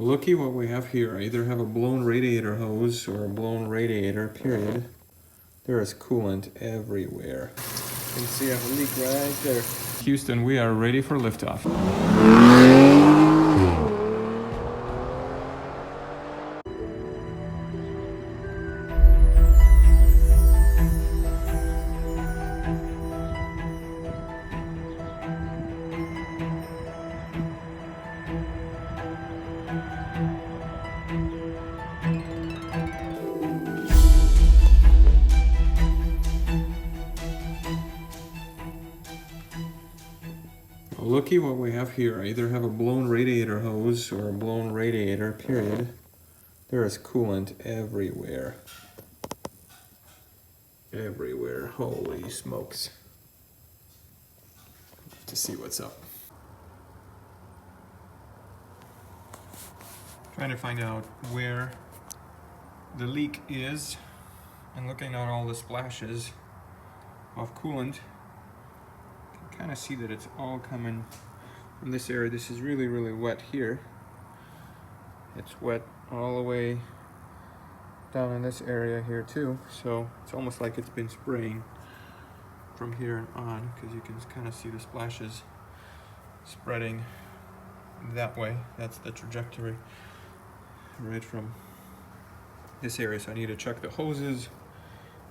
Looky what we have here. I either have a blown radiator hose or a blown radiator, period. There is coolant everywhere. You can see I have a leak right there. Houston, we are ready for liftoff. Looky what we have here. I either have a blown radiator hose or a blown radiator, period. There is coolant everywhere. Everywhere. Holy smokes. To see what's up. Trying to find out where the leak is and looking at all the splashes of coolant. Kind of see that it's all coming from this area. This is really wet here. It's wet all the way down in this area here too, so it's almost like it's been spraying from here on, because you can kind of see the splashes spreading that way. That's the trajectory right from this area. So I need to check the hoses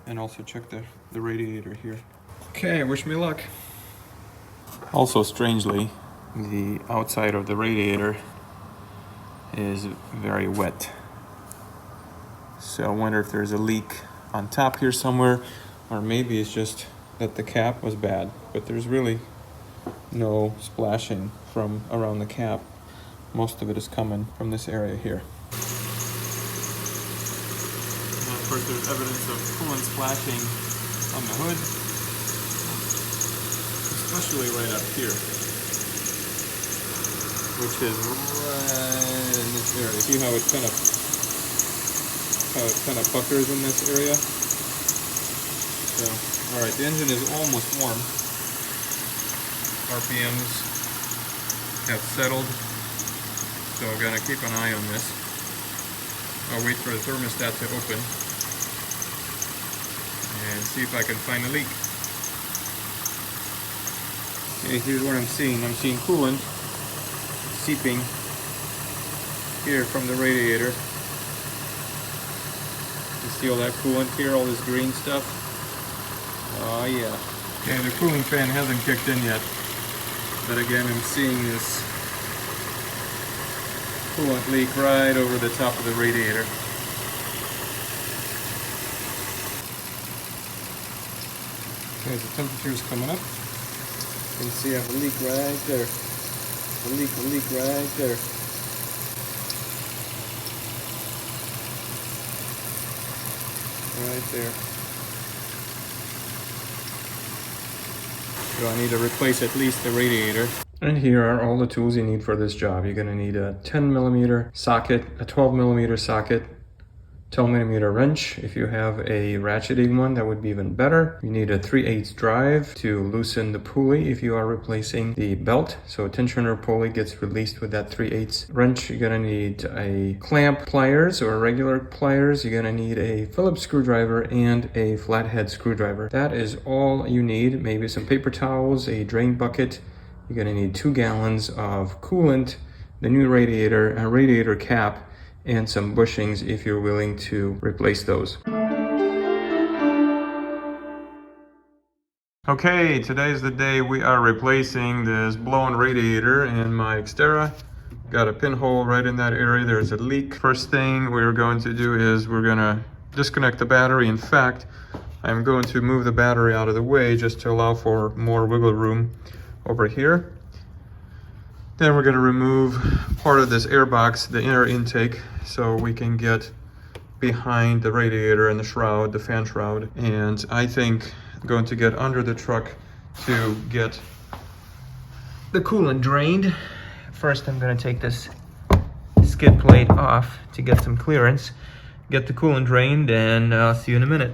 and also check the radiator here. Okay, wish me luck. Also, strangely, the outside of the radiator is very wet. So I wonder if there's a leak on top here somewhere, or maybe it's just that the cap was bad. But there's really no splashing from around the cap. Most of it is coming from this area here. And of course, there's evidence of coolant splashing on the hood. Especially right up here, which is right in this area. See how it kind of puckers in this area? So, all right, the engine is almost warm. RPMs have settled, so I'm gonna keep an eye on this. I'll wait for the thermostat to open and see if I can find a leak. Okay, here's what I'm seeing. I'm seeing coolant seeping here from the radiator. You see all that coolant here, all this green stuff? Oh yeah. Okay, the cooling fan hasn't kicked in yet. But again, I'm seeing this coolant leak right over the top of the radiator. Okay, the temperature is coming up. You can see I have a leak right there. A leak right there. Right there. So I need to replace at least the radiator. And here are all the tools you need for this job. You're gonna need a 10mm socket, a 12mm socket, 12mm wrench. If you have a ratcheting one, that would be even better. You need a 3/8 drive to loosen the pulley if you are replacing the belt. So a tensioner pulley gets released with that 3/8 wrench. You're gonna need a clamp pliers or regular pliers. You're gonna need a Phillips screwdriver and a flathead screwdriver. That is all you need. Maybe some paper towels, a drain bucket. You're gonna need 2 gallons of coolant, the new radiator, a radiator cap, and some bushings if you're willing to replace those. Okay, today's the day we are replacing this blown radiator in my Xterra. Got a pinhole right in that area. There's a leak. First thing we're going to do is we're gonna disconnect the battery. In fact, I'm going to move the battery out of the way just to allow for more wiggle room over here. Then we're going to remove part of this air box, the inner intake, so we can get behind the radiator and the shroud, the fan shroud. And I think I'm going to get under the truck to get the coolant drained. First, I'm going to take this skid plate off to get some clearance, get the coolant drained, and I'll see you in a minute.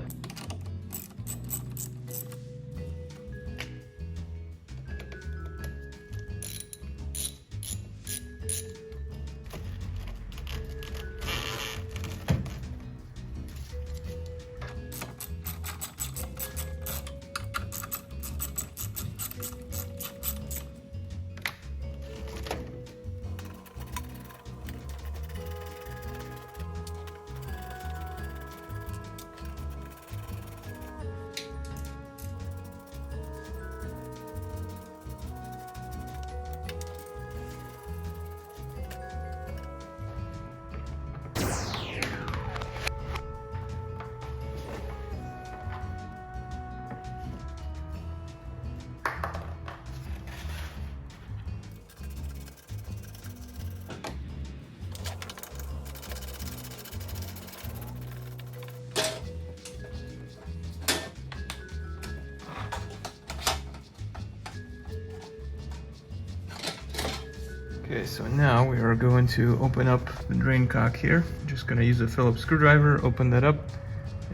Okay, so now we are going to open up the drain cock here. Just gonna use a Phillips screwdriver, open that up,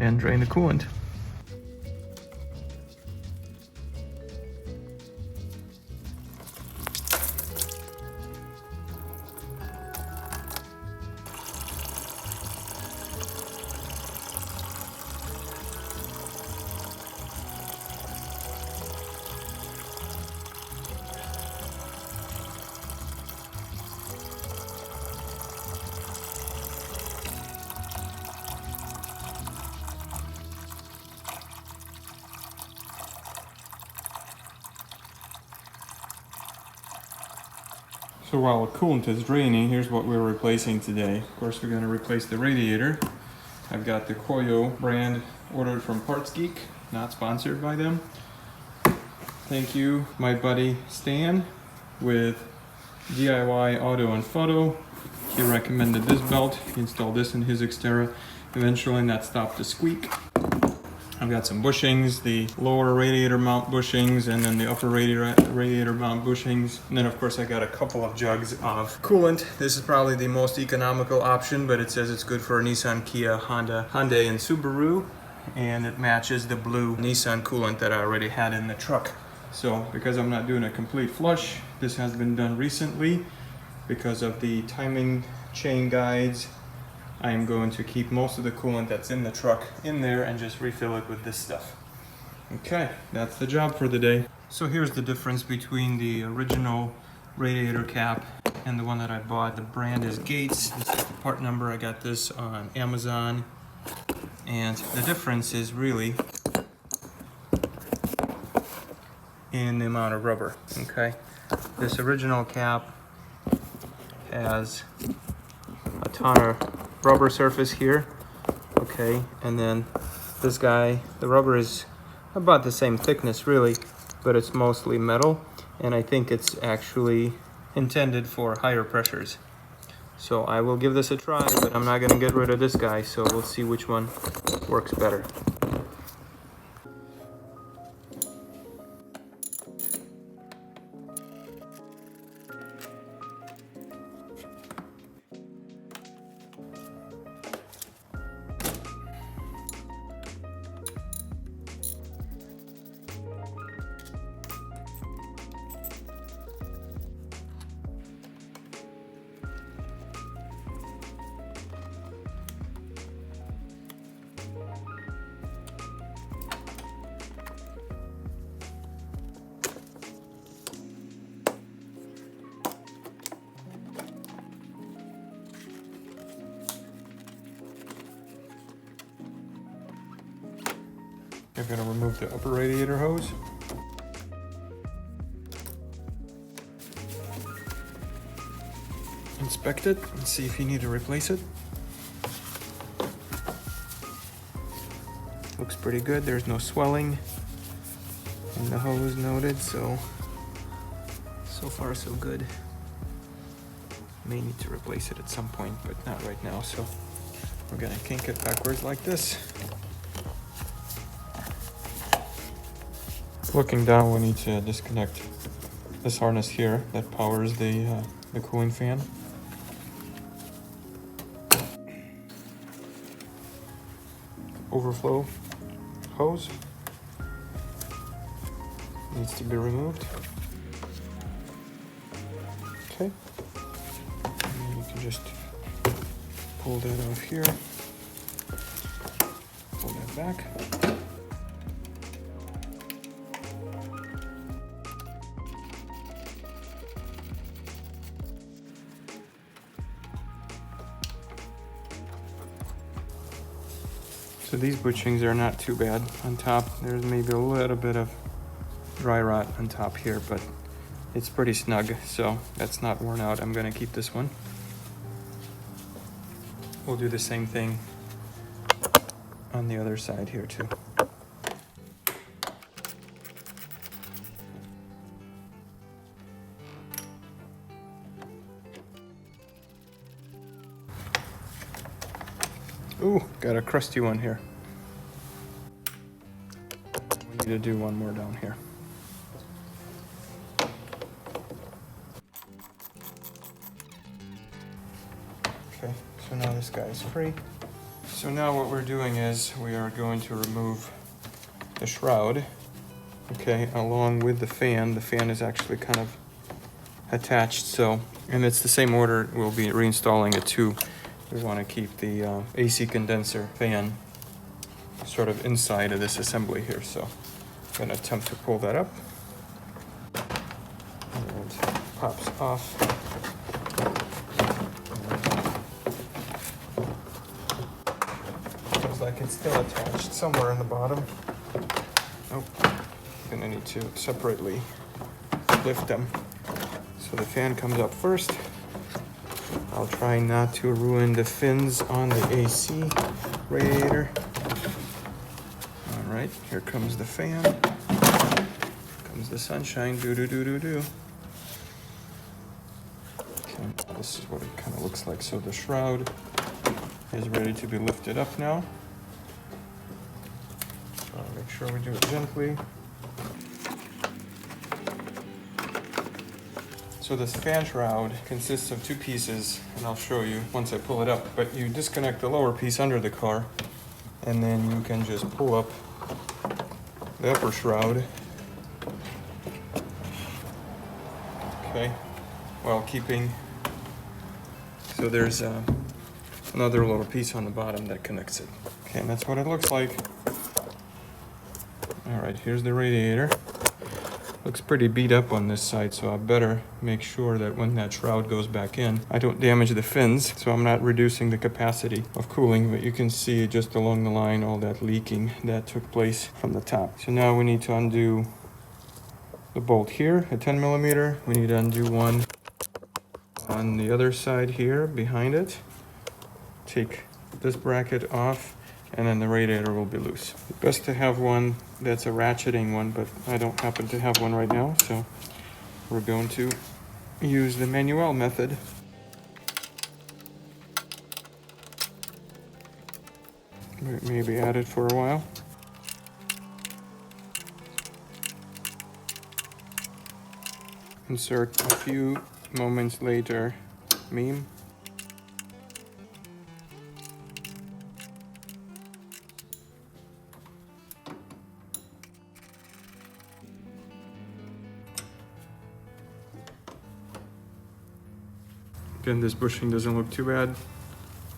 and drain the coolant. So while the coolant is draining, here's what we're replacing today. Of course, we're going to replace the radiator. I've got the Koyo brand ordered from Parts Geek, not sponsored by them. Thank you, my buddy Stan with DIY Auto and Photo. He recommended this belt. He installed this in his Xterra. Eventually that stopped the squeak. I've got some bushings, the lower radiator mount bushings, and then the upper radiator mount bushings. And then of course I got a couple of jugs of coolant. This is probably the most economical option, but it says it's good for Nissan, Kia, Honda, Hyundai, and Subaru. And it matches the blue Nissan coolant that I already had in the truck. So because I'm not doing a complete flush, this has been done recently. Because of the timing chain guides, I am going to keep most of the coolant that's in the truck in there and just refill it with this stuff. Okay, that's the job for the day. So here's the difference between the original radiator cap and the one that I bought. The brand is Gates. This is the part number. I got this on Amazon. And the difference is really in the amount of rubber, okay? This original cap has a ton of rubber surface here, okay, and then this guy, the rubber is about the same thickness really, but it's mostly metal, and I think it's actually intended for higher pressures. So I will give this a try, but I'm not going to get rid of this guy, so we'll see which one works better. I'm going to remove the upper radiator hose. Inspect it and see if you need to replace it. Looks pretty good. There's no swelling in the hose noted, so far so good. May need to replace it at some point, but not right now, so we're going to kink it backwards like this. Looking down, we need to disconnect this harness here that powers the cooling fan. Overflow hose needs to be removed. Okay, and you can just pull that off here, pull that back. So these bushings are not too bad on top. There's maybe a little bit of dry rot on top here, but it's pretty snug, so that's not worn out. I'm gonna keep this one. We'll do the same thing on the other side here too. Ooh, got a crusty one here. We need to do one more down here. Okay, so now this guy is free. So now what we're doing is we are going to remove the shroud, okay, along with the fan. The fan is actually kind of attached, so, and it's the same order we'll be reinstalling it too. We want to keep the AC condenser fan sort of inside of this assembly here, so I'm going to attempt to pull that up. And it pops off. Looks like it's still attached somewhere in the bottom. Nope. Gonna need to separately lift them. So the fan comes up first. I'll try not to ruin the fins on the AC radiator. All right, here comes the fan. Comes the sunshine, do. Okay, this is what it kind of looks like. So the shroud is ready to be lifted up now. So I'll make sure we do it gently. So this fan shroud consists of two pieces, and I'll show you once I pull it up, but you disconnect the lower piece under the car, and then you can just pull up the upper shroud, okay, while keeping, so there's another little piece on the bottom that connects it. Okay, and that's what it looks like. All right, here's the radiator. Looks pretty beat up on this side, so I better make sure that when that shroud goes back in, I don't damage the fins, so I'm not reducing the capacity of cooling, but you can see just along the line all that leaking that took place from the top. So now we need to undo the bolt here, a 10 millimeter. We need to undo one on the other side here behind it. Take this bracket off, and then the radiator will be loose. Best to have one that's a ratcheting one, but I don't happen to have one right now, so we're going to use the manual method. Maybe add it for a while. Insert a few moments later meme. Again, this bushing doesn't look too bad.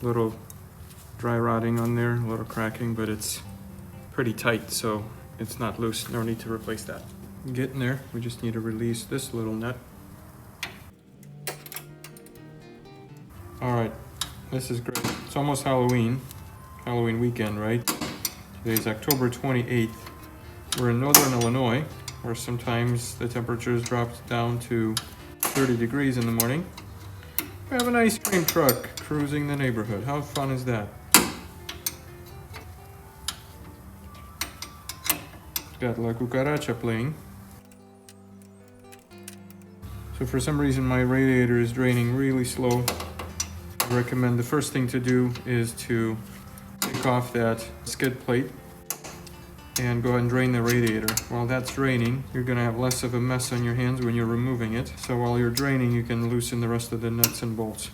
A little dry rotting on there, a little cracking, but it's pretty tight, so it's not loose. No need to replace that. Getting there. We just need to release this little nut. All right, this is great. It's almost Halloween weekend, right? Today's October 28th. We're in Northern Illinois, where sometimes the temperatures drop down to 30 degrees in the morning. We have an ice cream truck cruising the neighborhood. How fun is that? Got La Cucaracha playing. So for some reason my radiator is draining really slow. I recommend the first thing to do is to take off that skid plate and go ahead and drain the radiator. While that's draining, you're gonna have less of a mess on your hands when you're removing it. So while you're draining, you can loosen the rest of the nuts and bolts.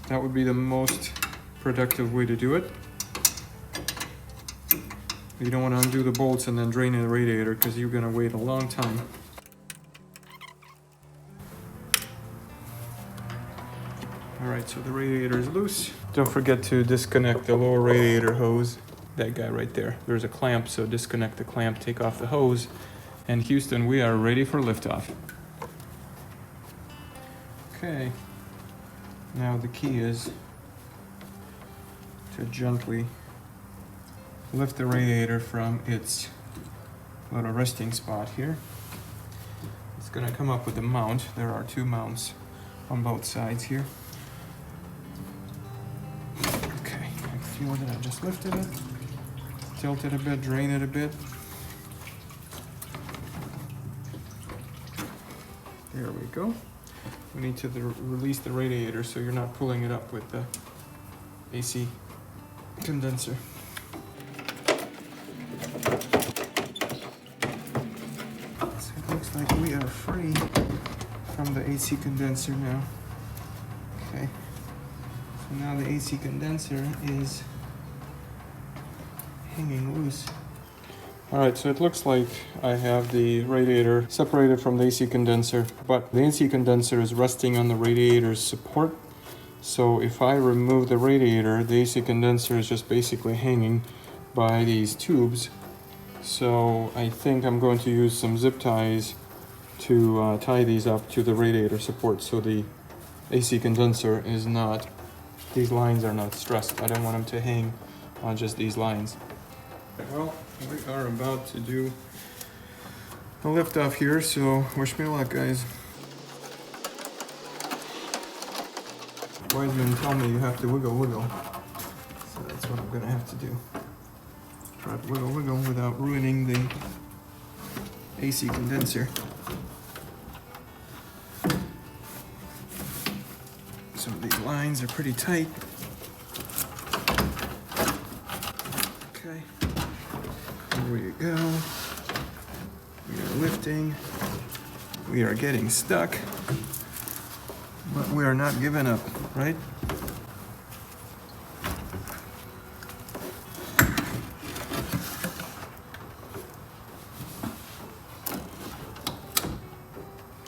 That would be the most productive way to do it. You don't want to undo the bolts and then drain the radiator because you're gonna wait a long time. All right, so the radiator is loose. Don't forget to disconnect the lower radiator hose. That guy right there. There's a clamp, so disconnect the clamp, take off the hose, and Houston, we are ready for liftoff. Okay, now the key is to gently lift the radiator from its little resting spot here. It's gonna come up with a mount. There are two mounts on both sides here. Okay, I feel that I just lifted it. Tilt it a bit, drain it a bit. There we go. We need to release the radiator so you're not pulling it up with the AC condenser. So it looks like we are free from the AC condenser now. Okay. So now the AC condenser is hanging loose. Alright, so it looks like I have the radiator separated from the AC condenser, but the AC condenser is resting on the radiator's support. So if I remove the radiator, the AC condenser is just basically hanging by these tubes. So I think I'm going to use some zip ties to tie these up to the radiator support so the AC condenser is not, these lines are not stressed. I don't want them to hang on just these lines. Well, we are about to do a lift off here, so wish me luck, guys. Wise men tell me you have to wiggle, wiggle. So that's what I'm gonna have to do. Try to wiggle, wiggle without ruining the AC condenser. Some of these lines are pretty tight. Okay. Here we go. We are lifting. We are getting stuck. But we are not giving up, right?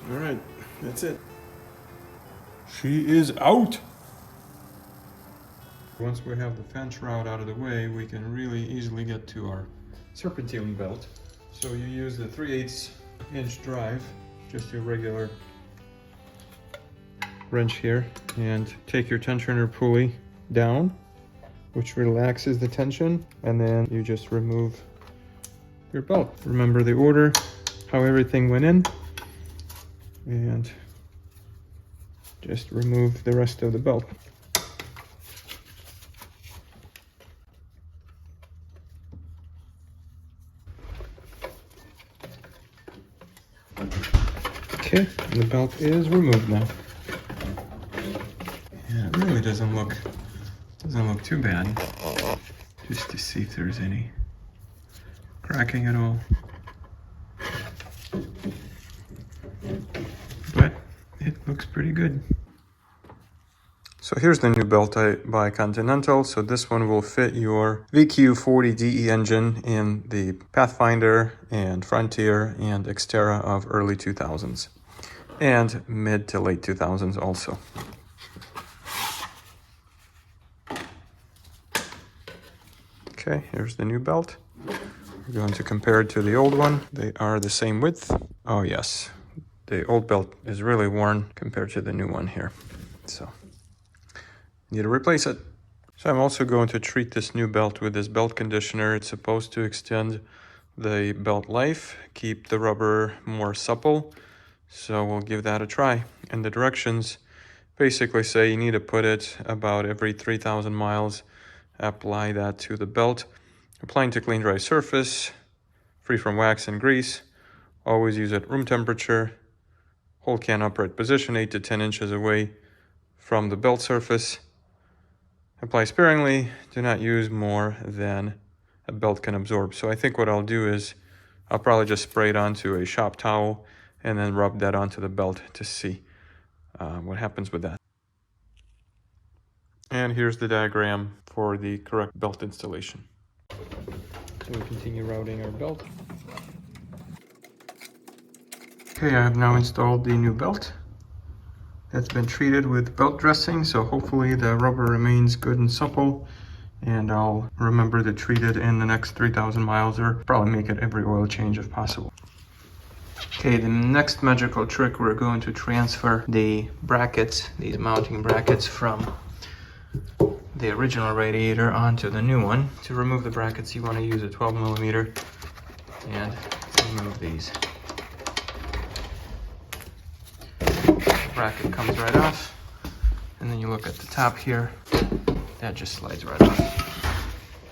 All right, that's it. She is out. Once we have the fan shroud out of the way, we can really easily get to our serpentine belt. So you use the 3/8 inch drive, just your regular wrench here, and take your tensioner pulley down, which relaxes the tension, and then you just remove your belt. Remember the order, how everything went in, and just remove the rest of the belt. Okay, the belt is removed now. Yeah, it really doesn't look too bad. Just to see if there's any cracking at all. But it looks pretty good. So here's the new belt by Continental. So this one will fit your VQ40DE engine in the Pathfinder and Frontier and Xterra of early 2000s. And mid to late 2000s also. Okay, here's the new belt. We're going to compare it to the old one. They are the same width. Oh yes, the old belt is really worn compared to the new one here. So, need to replace it. So I'm also going to treat this new belt with this belt conditioner. It's supposed to extend the belt life, keep the rubber more supple. So we'll give that a try. And the directions basically say you need to put it about every 3,000 miles. Apply that to the belt. Applying to clean dry surface, free from wax and grease. Always use at room temperature. Hold can upright position 8 to 10 inches away from the belt surface. Apply sparingly. Do not use more than a belt can absorb. So I think what I'll do is I'll probably just spray it onto a shop towel and then rub that onto the belt to see what happens with that. And here's the diagram for the correct belt installation. So we continue routing our belt. Okay, I have now installed the new belt. That's been treated with belt dressing, so hopefully the rubber remains good and supple. And I'll remember to treat it in the next 3,000 miles, or probably make it every oil change if possible. Okay, the next magical trick, we're going to transfer the brackets, these mounting brackets, from the original radiator onto the new one. To remove the brackets, you want to use a 12mm and remove these. The bracket comes right off, and then you look at the top here, that just slides right off.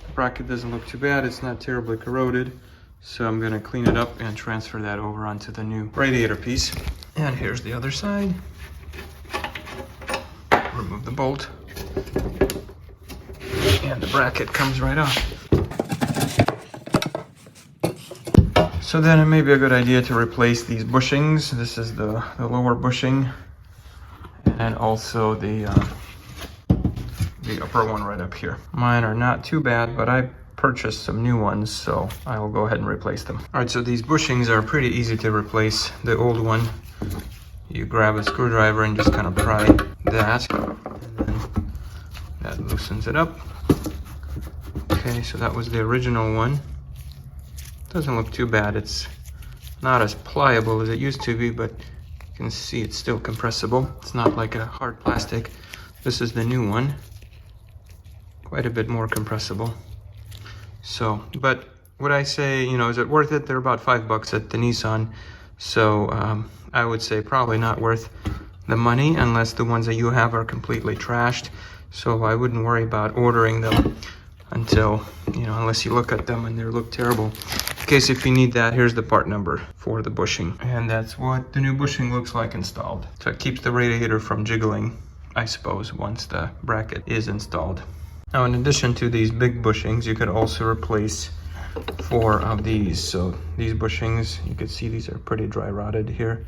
The bracket doesn't look too bad, it's not terribly corroded, so I'm going to clean it up and transfer that over onto the new radiator piece. And here's the other side. Remove the bolt. And the bracket comes right off. So then it may be a good idea to replace these bushings. This is the lower bushing, and also the the upper one right up here. Mine are not too bad, but I purchased some new ones, so I will go ahead and replace them. All right, so these bushings are pretty easy to replace. The old one, you grab a screwdriver and just kind of pry that, and then that loosens it up. Okay, so that was the original one. Doesn't look too bad. It's not as pliable as it used to be, but you can see it's still compressible. It's not like a hard plastic. This is the new one. Quite a bit more compressible. So, but would I say, you know, is it worth it? They're about $5 at the Nissan. So I would say probably not worth the money unless the ones that you have are completely trashed. So I wouldn't worry about ordering them until, you know, unless you look at them and they look terrible. In case if you need that, here's the part number for the bushing. And that's what the new bushing looks like installed. So it keeps the radiator from jiggling, I suppose, once the bracket is installed. Now, in addition to these big bushings, you could also replace 4 of these. So these bushings, you can see these are pretty dry rotted here.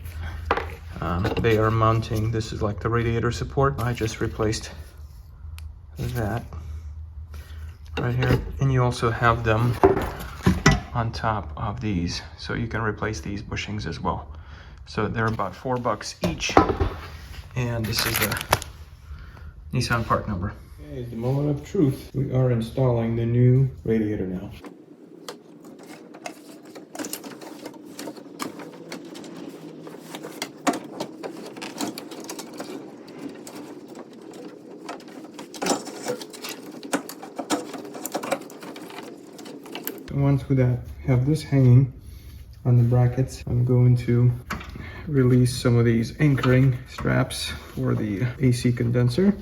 They are mounting, this is like the radiator support. I just replaced that right here. And you also have them on top of these. So you can replace these bushings as well. So they're about $4 each. And this is the Nissan part number. Okay, the moment of truth. We are installing the new radiator now. Once we have this hanging on the brackets, I'm going to release some of these anchoring straps for the AC condenser.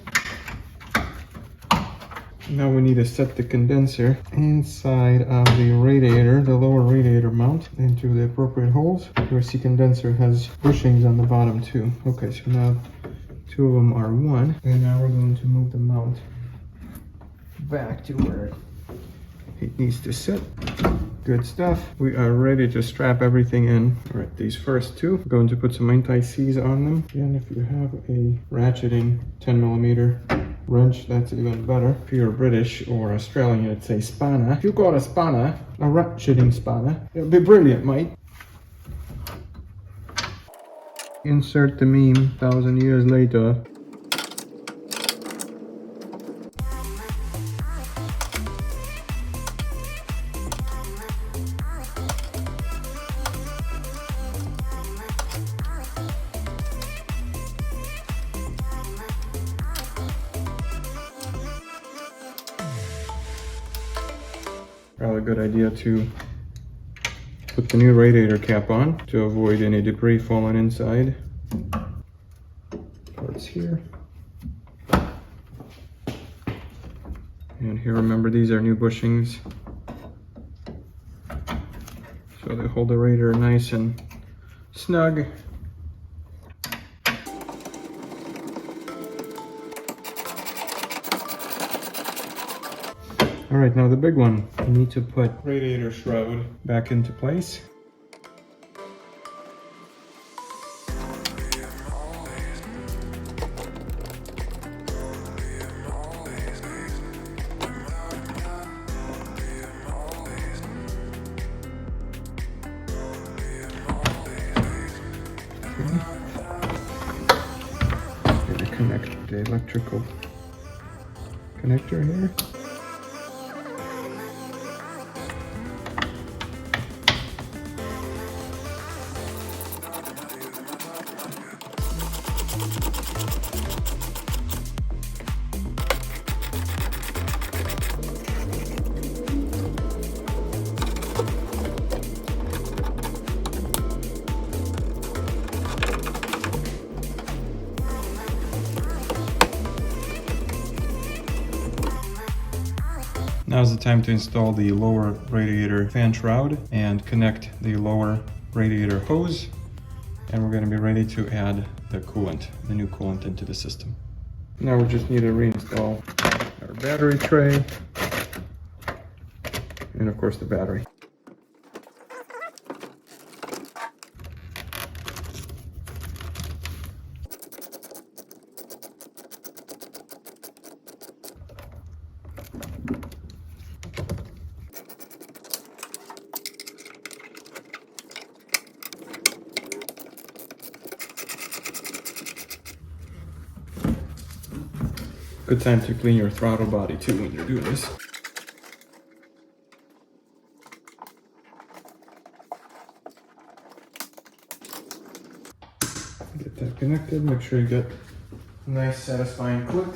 Now we need to set the condenser inside of the radiator, the lower radiator mount, into the appropriate holes. Your AC condenser has bushings on the bottom too. Okay, so now 2 of them are 1. And now we're going to move the mount back to where it needs to sit. Good stuff. We are ready to strap everything in. All right, these first 2, I'm going to put some anti-seize on them. And if you have a ratcheting 10mm wrench, that's even better. If you're British or Australian, it'd say spanner. If you got a spanner, a ratcheting spanner, it'll be brilliant, mate. Insert the meme 1,000 years later. Probably a good idea to put the new radiator cap on to avoid any debris falling inside. Parts here. And here, remember, these are new bushings. So they hold the radiator nice and snug. All right, now the big one. You need to put radiator shroud back into place. Going to connect the electrical connector here. Now's the time to install the lower radiator fan shroud and connect the lower radiator hose. And we're going to be ready to add the coolant, the new coolant, into the system. Now we just need to reinstall our battery tray and of course the battery. Good time to clean your throttle body too when you're doing this. Get that connected, make sure you get a nice satisfying click.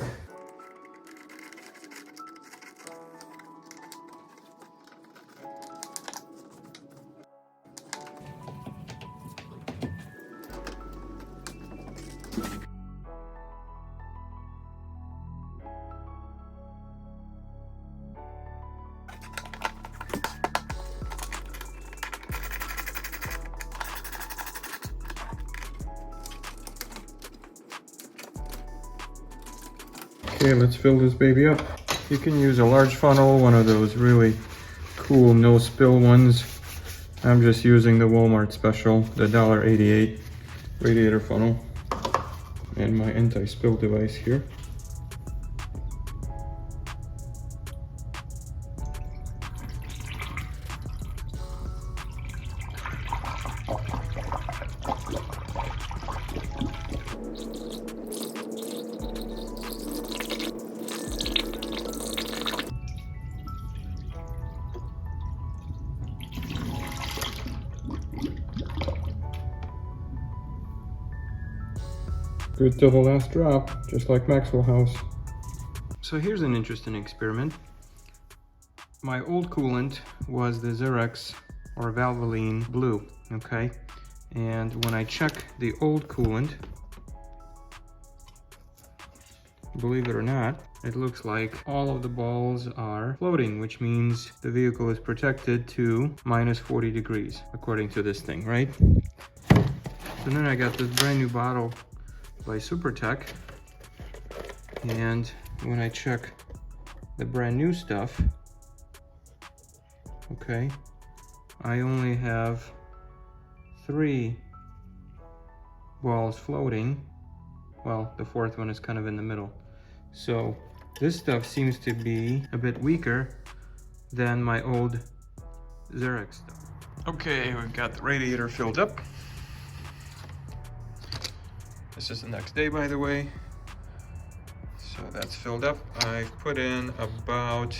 Okay, let's fill this baby up. You can use a large funnel, one of those really cool no spill ones. I'm just using the Walmart special, the $1.88 radiator funnel, and my anti-spill device here. Good till the last drop, just like Maxwell House. So here's an interesting experiment. My old coolant was the Xterra or Valvoline blue, okay? And when I check the old coolant, believe it or not, it looks like all of the balls are floating, which means the vehicle is protected to minus 40 degrees, according to this thing, right? So then I got this brand new bottle by SuperTech, and when I check the brand new stuff, okay, I only have 3 balls floating. Well, the 4th one is kind of in the middle. So this stuff seems to be a bit weaker than my old Xterra stuff. Okay, we've got the radiator filled up. This is the next day, by the way. So that's filled up. I've put in about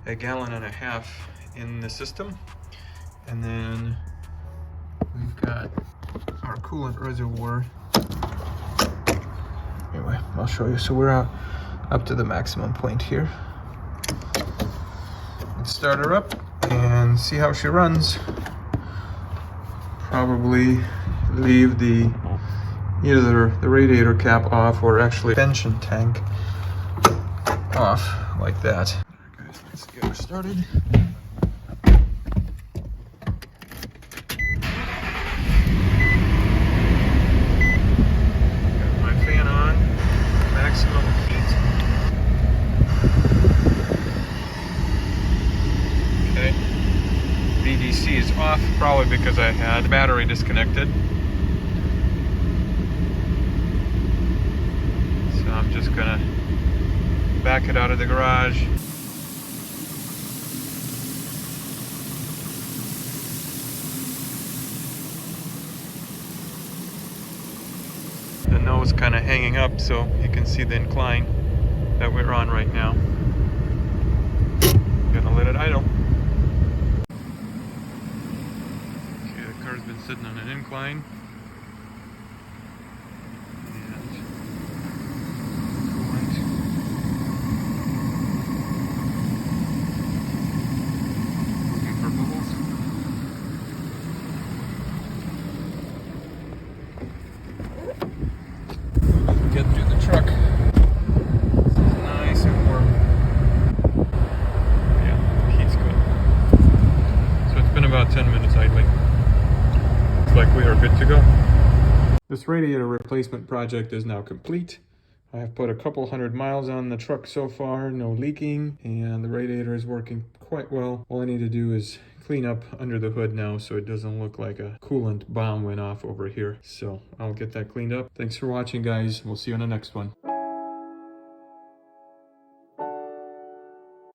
1.5 gallons in the system. And then we've got our coolant reservoir. Anyway, I'll show you. So we're up to the maximum point here. Let's start her up and see how she runs. Probably leave either the radiator cap off or actually suspension tank off like that. Alright guys, let's get her started. Got my fan on, maximum heat. Okay, VDC is off, probably because I had the battery disconnected. I'm just gonna back it out of the garage. The nose kind of hanging up so you can see the incline that we're on right now. Gonna let it idle. Okay, the car's been sitting on an incline. Get through the truck. Nice and warm. Yeah, heat's good. So it's been about 10 minutes idling. Looks like we are good to go. This radiator replacement project is now complete. I have put a couple 100 miles on the truck so far, no leaking, and the radiator is working quite well. All I need to do is clean up under the hood now so it doesn't look like a coolant bomb went off over here. So I'll get that cleaned up. Thanks for watching, guys. We'll see you on the next one.